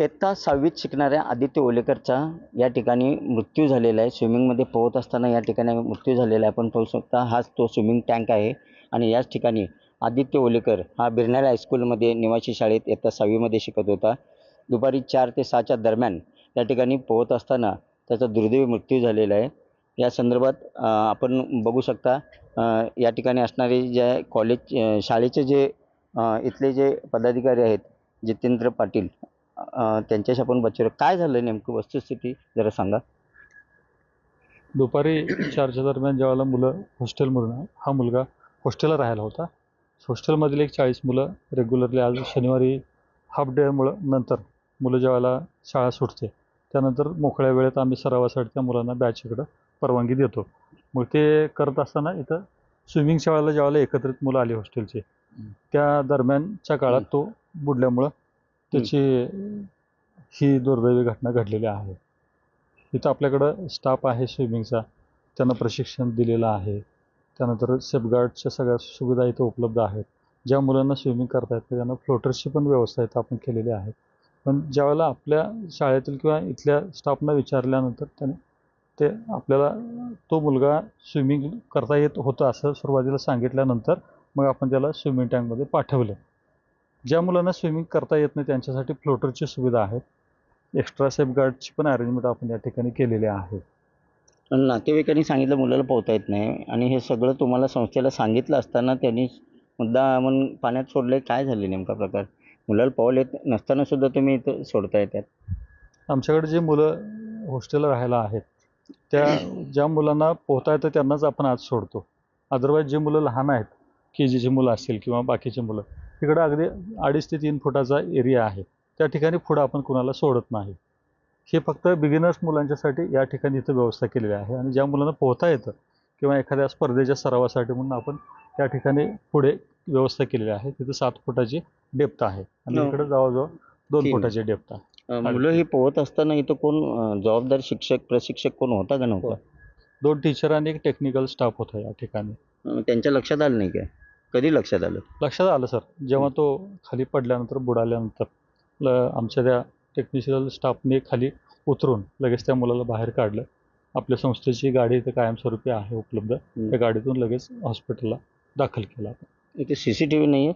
इयत्ता 6वीत शिकणाऱ्या आदित्य ओलेकरचा या ठिकाणी मृत्यू झालेला आहे. स्विमिंगमध्ये पोहत असताना या ठिकाणी मृत्यू झालेला आहे. आपण पाहू शकता हाच तो स्विमिंग टँक आहे आणि याच ठिकाणी आदित्य ओलेकर हा बिरनाळे हायस्कूलमध्ये निवासी शाळेत इयत्ता 6वीमध्ये शिकत होता. दुपारी 4 ते 6च्या दरम्यान या ठिकाणी पोहत असताना त्याचा दुर्दैवी मृत्यू झालेला आहे. या संदर्भात आपण बघू शकता या ठिकाणी असणारे जे कॉलेज शाळेचे जे इथले जे पदाधिकारी आहेत जितेंद्र पाटील त्यांच्याशी आपण बच्चू काय झालं नेमकं वस्तुस्थिती जरा सांगा. दुपारी 4च्या दरम्यान ज्यावेळेला मुलं हॉस्टेलमधून हा मुलगा हॉस्टेलला राहायला होता. हॉस्टेलमधील एक 40 मुलं रेग्युलरली आज शनिवारी हाफ डेमुळं नंतर मुलं ज्यावेळेला शाळा सुटते त्यानंतर मोकळ्या वेळेत आम्ही सरावासाठी त्या मुलांना बॅचकडं परवानगी देतो. मग ते करत असताना इथं स्विमिंगच्या वेळेला ज्यावेळेला एकत्रित मुलं आली हॉस्टेलची त्या दरम्यानच्या काळात तो बुडल्यामुळं त्याची ही दुर्दैवी घटना घडलेली आहे. इथं आपल्याकडं स्टाफ आहे स्विमिंगचा, त्यांना प्रशिक्षण दिलेलं आहे. त्यानंतर सेफगार्डच्या सगळ्या सुविधा इथं उपलब्ध आहेत. ज्या मुलांना स्विमिंग करता येतं त्यांना फ्लोटर्सची पण व्यवस्था इथं आपण केलेली आहे. पण ज्यावेळेला आपल्या शाळेतील किंवा इथल्या स्टाफनं विचारल्यानंतर त्याने ते आपल्याला तो मुलगा स्विमिंग करता येत होतं असं सुरुवातीला सांगितल्यानंतर मग आपण त्याला स्विमिंग टँकमध्ये पाठवलं. ज्या मुलांना स्विमिंग करता येत नाही त्यांच्यासाठी फ्लोटरची सुविधा आहे. एक्स्ट्रा सेफगार्डची पण अरेंजमेंट आपण या ठिकाणी केलेली आहे. नातेवाईकांनी सांगितलं मुलाला पोहता येत नाही आणि हे सगळं तुम्हाला संस्थेला सांगितलं असताना त्यांनी मुद्दामून पाण्यात सोडलं. काय झाले नेमका प्रकार? मुलाला पोहायला येत नसताना सुद्धा तुम्ही इथं सोडताय त्यात? आमच्याकडे जे मुलं हॉस्टेलला राहायला आहेत त्या ज्या मुलांना पोहता येतं त्यांनाच आपण आज सोडतो. अदरवाईज जे मुलं लहान आहेत KGची मुलं असतील किंवा बाकीची मुलं तिकडं अगदी 2.5 ते 3 फुटाचा एरिया आहे त्या ठिकाणी पुढं आपण कुणाला सोडत नाही. हे फक्त बिगिनर्स मुलांच्यासाठी या ठिकाणी इथं व्यवस्था केलेली आहे आणि ज्या मुलांना पोहता येतं किंवा एखाद्या स्पर्धेच्या सरावासाठी म्हणून आपण त्या ठिकाणी पुढे व्यवस्था केलेली आहे. तिथं 7 फुटाची डेप्थ आहे आणि इकडं जवळजवळ 2 फुटाची डेप्थ आहे. मुलं ही पोहत असताना इथं कोण जबाबदार शिक्षक प्रशिक्षक कोण होता का नव्हता? 2 टीचर आणि एक टेक्निकल स्टाफ होता या ठिकाणी. त्यांच्या लक्षात आलं नाही काय? कधी लक्षात आलं? लक्षात आलं सर, जेव्हा तो खाली पडल्यानंतर बुडाल्यानंतर आमच्या त्या टेक्निशियल स्टाफने खाली उतरून लगेच त्या मुलाला बाहेर काढलं. आपल्या संस्थेची गाडी इथं कायमस्वरूपी आहे उपलब्ध. त्या गाडीतून लगेच हॉस्पिटलला दाखल केला. इथे CCTV नाही आहे?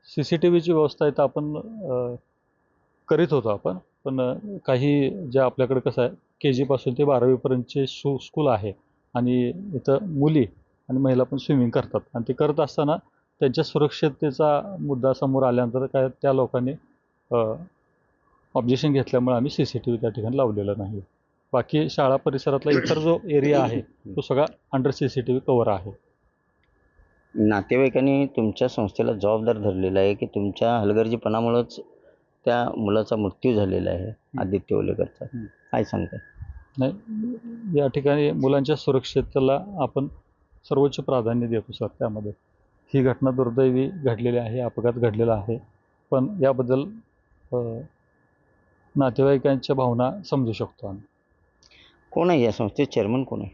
CCTVची व्यवस्था इथं आपण करीत होतो आपण, पण काही ज्या आपल्याकडे कसं आहे KG पासून ते 12वीपर्यंतचे स्कूल आहे आणि इथं मुली आणि महिला पण स्विमिंग करतात आणि ते करत असताना त्यांच्या सुरक्षिततेचा मुद्दा समोर आल्यानंतर काय त्या लोकांनी ऑब्जेक्शन घेतल्यामुळे आम्ही CCTV त्या ठिकाणी लावलेला नाही. बाकी शाळा परिसरातला इतर जो एरिया आहे तो सगळा अंडर CCTV कव्हर आहे. नातेवाईकांनी तुमच्या संस्थेला जबाबदार धरलेला आहे की तुमच्या हलगर्जीपणामुळेच त्या मुलाचा मृत्यू झालेला आहे आदित्य ओलेकरचा? काय सांगताय? नाही, या ठिकाणी मुलांच्या सुरक्षिततेला आपण सर्वोच्च प्राधान्य देतो सर. त्यामध्ये ही घटना दुर्दैवी घडलेली आहे, अपघात घडलेला आहे, पण याबद्दल नातेवाईकांच्या भावना समजू शकतो आम्ही. कोण आहे या संस्थेचे चेअरमन कोण आहे?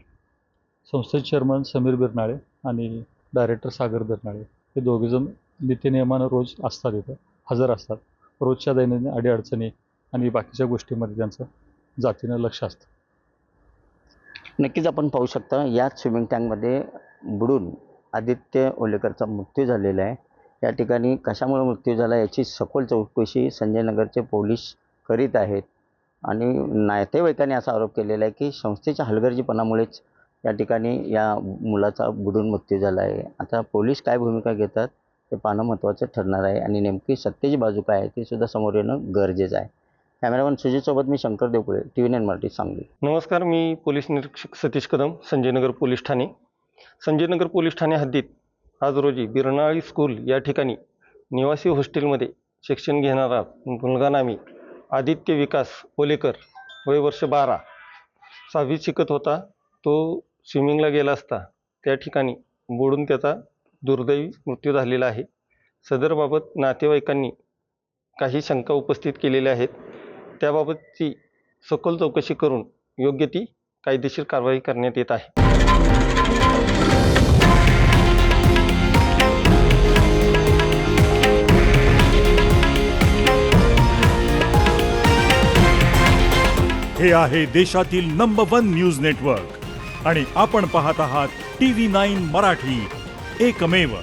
संस्थेचे चेअरमन समीर बिरनाळे आणि डायरेक्टर सागर बिरनाळे हे दोघेजण नित्यनियमानं रोज असतात, इथं हजर असतात. रोजच्या दैनंदिन अडीअडचणी आणि बाकीच्या गोष्टींमध्ये त्यांचं जातीनं लक्ष असतं. नक्कीच आपण पाहू शकता याच स्विमिंग टँकमध्ये बुडून आदित्य ओलेकरचा मृत्यू झालेला आहे. या ठिकाणी कशामुळे मृत्यू झाला याची सखोल चौकशी संजय नगरचे पोलीस करीत आहेत आणि नातेवाईकांनी असा आरोप केलेला आहे की संस्थेच्या हलगर्जीपणामुळेच या ठिकाणी या मुलाचा बुडून मृत्यू झाला आहे. आता पोलीस काय भूमिका घेतात ते पाहणं महत्त्वाचं ठरणार आहे आणि नेमकी सत्तेची बाजू काय आहे ते सुद्धा समोर येणं गरजेचं आहे. कॅमेरामन सुजितसोबत मी शंकर देवपुळे, TV9 मराठी, सांगली. नमस्कार, मी पोलीस निरीक्षक सतीश कदम, संजयनगर पोलीस ठाणे. संजयनगर पोलीस ठाणे हद्दीत आज रोजी बिरनाळी स्कूल या ठिकाणी निवासी हॉस्टेलमध्ये शिक्षण घेणारा मुलगा नामी आदित्य विकास ओलेकर, वय वर्ष 12, 6वीत शिकत होता. तो स्विमिंगला गेला असता त्या ठिकाणी बुडून त्याचा दुर्दैवी मृत्यू झालेला आहे. सदरबाबत नातेवाईकांनी काही शंका उपस्थित केलेल्या आहेत. त्याबाबतची सखोल चौकशी करून योग्य ती कायदेशीर कारवाई करण्यात येत आहे. हे आहे देशातील नंबर 1 न्यूज नेटवर्क आणि आपण पाहत आहात TV9 मराठी, एकमेव.